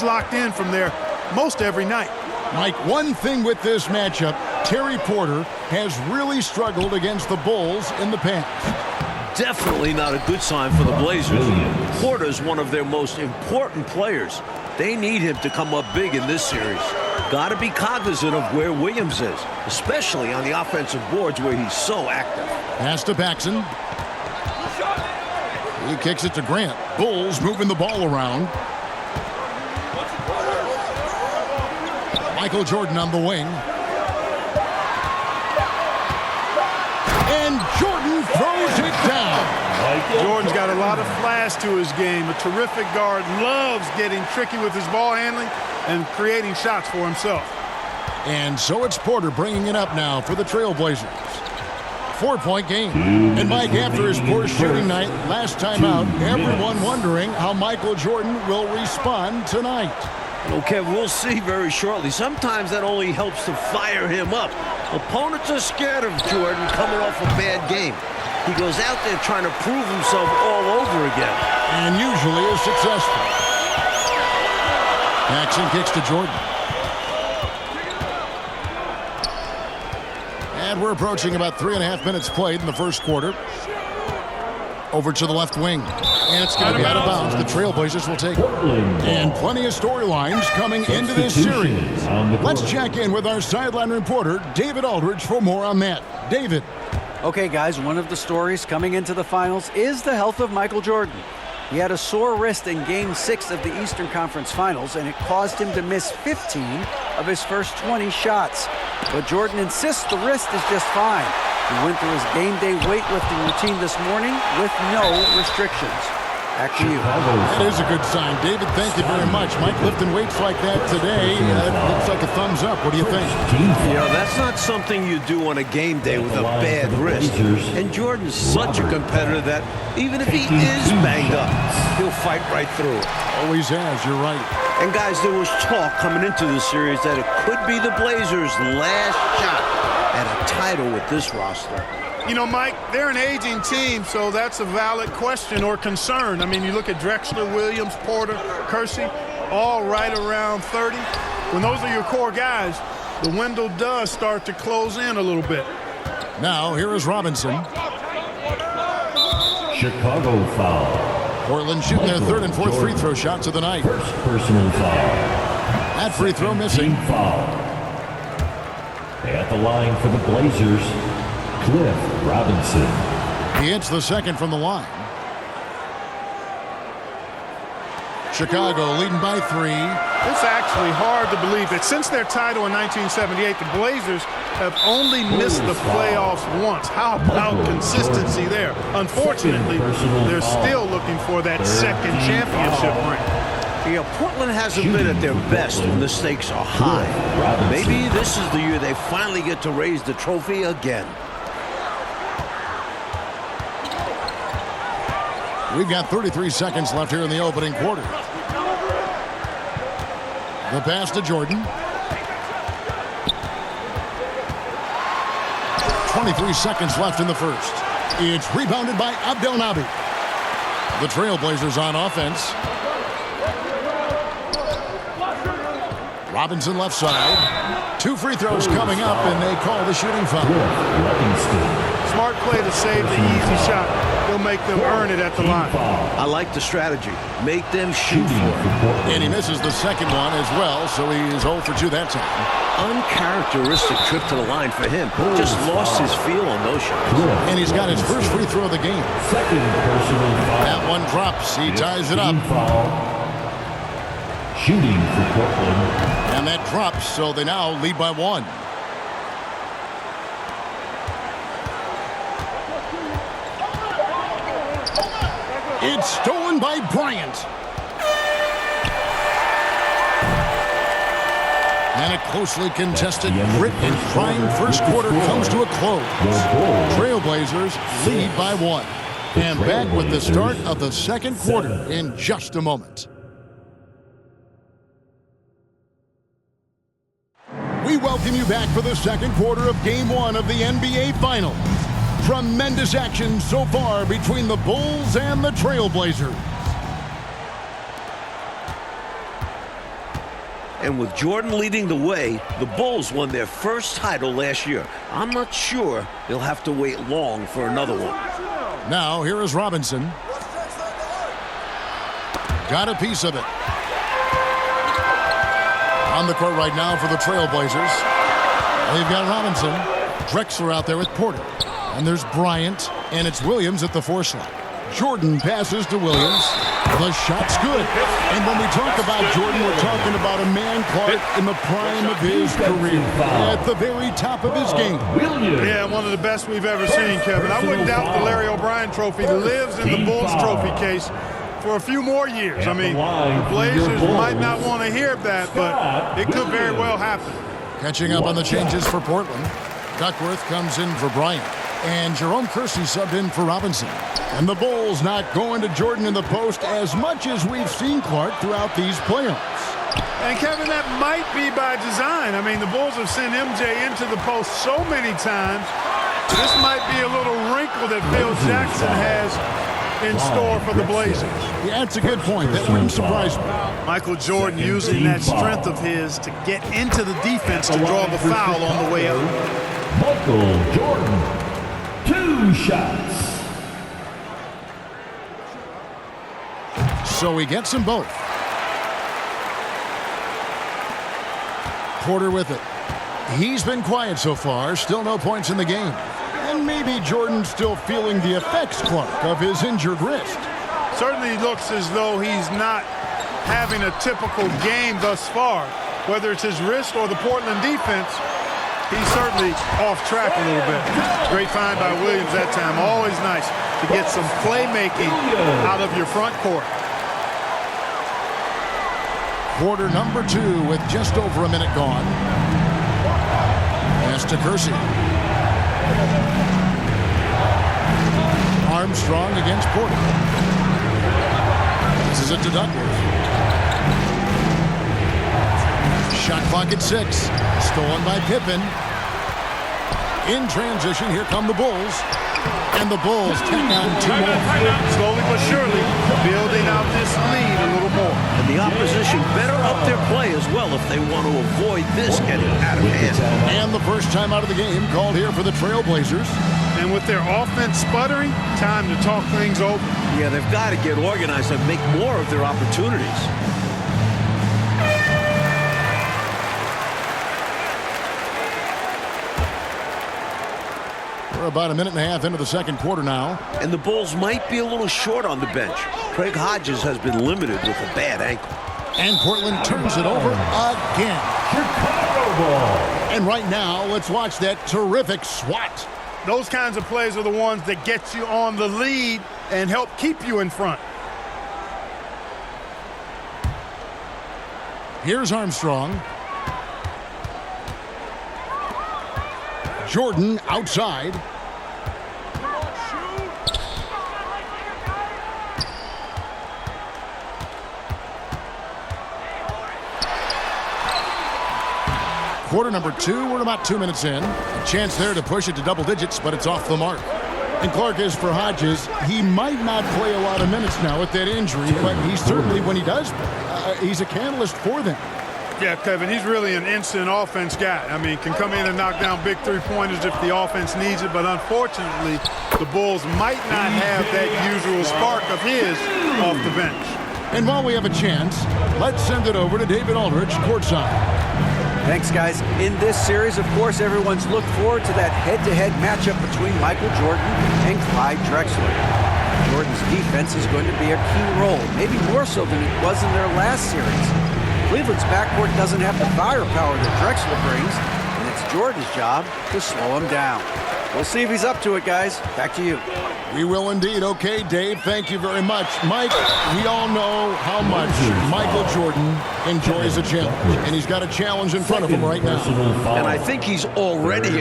locked in from there most every night. Mike, one thing with this matchup, Terry Porter has really struggled against the Bulls in the past. Definitely not a good sign for the Blazers. Porter is one of their most important players. They need him to come up big in this series. Got to be cognizant of where Williams is, especially on the offensive boards where he's so active. Pass to Paxson. He kicks it to Grant. Bulls moving the ball around. Michael Jordan on the wing. And Jordan throws it down. Jordan's got a lot of flash to his game. A terrific guard, loves getting tricky with his ball handling and creating shots for himself. And so it's Porter bringing it up now for the Trailblazers. 4-point game. And Mike, after his poor shooting night last time out, everyone wondering how Michael Jordan will respond tonight. Okay, we'll see very shortly. Sometimes that only helps to fire him up. Opponents are scared of Jordan coming off a bad game. He goes out there trying to prove himself all over again. And usually is successful. Paxson kicks to Jordan. And we're approaching about 3.5 minutes played in the first quarter. Over to the left wing. And it's going to be out of bounds. The Trailblazers will take it. And plenty of storylines coming into this series. Let's check in with our sideline reporter, David Aldridge, for more on that. David. Okay, guys, one of the stories coming into the finals is the health of Michael Jordan. He had a sore wrist in Game 6 of the Eastern Conference Finals, and it caused him to miss 15 of his first 20 shots. But Jordan insists the wrist is just fine. He went through his game day weightlifting routine this morning with no restrictions. Back to you. That is a good sign. David, thank you very much. Mike lifting weights like that today, that looks like a thumbs up. What do you think? You know, that's not something you do on a game day with a bad wrist. And Jordan's such a competitor that even if he is banged up, he'll fight right through it. Always has, you're right. And guys, there was talk coming into the series that it could be the Blazers' last shot at a title with this roster. You know, Mike, they're an aging team, so that's a valid question or concern. I mean, you look at Drexler, Williams, Porter, Kersey, all right around 30. When those are your core guys, the window does start to close in a little bit. Now, here is Robinson. Chicago foul. Portland shooting their third and fourth free throw shots of the night. First personal foul. That free throw missing. Team foul. At the line for the Blazers, Cliff Robinson. He hits the second from the line. Chicago leading by 3. It's actually hard to believe that since their title in 1978, the Blazers have only missed the playoffs once. How about consistency there? Unfortunately, they're still looking for that second championship ring. Yeah, Portland hasn't been at their best when the stakes are high. Maybe this is the year they finally get to raise the trophy again. We've got 33 seconds left here in the opening quarter. The pass to Jordan. 23 seconds left in the first. It's rebounded by Abdelnaby. The Trailblazers on offense. Robinson left side. 2 free throws coming up, and they call the shooting foul. Smart play to save the easy shot. He'll make them earn it at the line. I like the strategy. Make them shoot for it. And he misses the second one as well, so he's 0 for 2 that time. Uncharacteristic trip to the line for him. Just lost his feel on those shots. And he's got his first free throw of the game. Second personal foul. That one drops. He ties it up. Shooting for Portland. And that drops, so they now lead by 1. It's stolen by Bryant. And a closely contested, grit and trying first quarter comes to a close. Trailblazers lead by 1. And back with the start of the second quarter in just a moment. We welcome you back for the second quarter of Game 1 of the NBA Finals. Tremendous action so far between the Bulls and the Trailblazers. And with Jordan leading the way, the Bulls won their first title last year. I'm not sure they'll have to wait long for another one. Now, here is Robinson. Got a piece of it. On the court right now for the Trailblazers. They've got Robinson. Drexler out there with Porter. And there's Bryant, and it's Williams at the 4 slot. Jordan passes to Williams. The shot's good. And when we talk about Jordan, we're talking about a man, Clark, in the prime of his career. At the very top of his game. Yeah, one of the best we've ever seen, Kevin. I wouldn't doubt the Larry O'Brien trophy lives in the Bulls trophy case for a few more years. I mean, the Blazers might not want to hear that, but it could very well happen. Catching up on the changes for Portland. Duckworth comes in for Bryant. And Jerome Kersey subbed in for Robinson. And the Bulls not going to Jordan in the post as much as we've seen Clark throughout these playoffs. And, Kevin, that might be by design. I mean, the Bulls have sent MJ into the post so many times. This might be a little wrinkle that Phil Jackson has in store for the Blazers. Yeah, that's a good point. That wouldn't surprise me. Michael Jordan using that strength of his to get into the defense to draw the foul on the way out. Michael Jordan, 2 shots. So he gets them both. Porter with it. He's been quiet so far. Still no points in the game. And maybe Jordan's still feeling the effects, Clark, of his injured wrist. Certainly looks as though he's not having a typical game thus far. Whether it's his wrist or the Portland defense, he's certainly off track a little bit. Great find by Williams that time. Always nice to get some playmaking out of your front court. Quarter number 2 with just over a minute gone. Pass to Kersey. Armstrong against Porter. This is it to Duckworth. Shot clock at 6. Stolen by Pippen. In transition, here come the Bulls. And the Bulls take on 2 more. Slowly but surely building out this lead a little more. And the opposition better up their play as well if they want to avoid this getting out of hand. And the first time out of the game called here for the Trailblazers. And with their offense sputtering, time to talk things over. Yeah, they've got to get organized and make more of their opportunities. We're about a minute and a half into the second quarter now. And the Bulls might be a little short on the bench. Craig Hodges has been limited with a bad ankle. And Portland turns it over again. Chicago ball. And right now, let's watch that terrific swat. Those kinds of plays are the ones that get you on the lead and help keep you in front. Here's Armstrong. Jordan outside. Quarter number 2, we're about 2 minutes in. A chance there to push it to double digits, but it's off the mark. And Clark, is for Hodges, he might not play a lot of minutes now with that injury, but he certainly, when he does, he's a catalyst for them. Yeah, Kevin, he's really an instant offense guy. I mean, can come in and knock down big three-pointers if the offense needs it, but unfortunately, the Bulls might not have that usual spark of his off the bench. And while we have a chance, let's send it over to David Aldridge, courtside. Thanks, guys. In this series, of course, everyone's looked forward to that head-to-head matchup between Michael Jordan and Clyde Drexler. Jordan's defense is going to be a key role, maybe more so than it was in their last series. Cleveland's backcourt doesn't have the firepower that Drexler brings, and it's Jordan's job to slow him down. We'll see if he's up to it, guys. Back to you. We will indeed. Okay, Dave, thank you very much. Mike, we all know how much Michael Jordan enjoys a challenge, and he's got a challenge in front of him right now. And I think he's already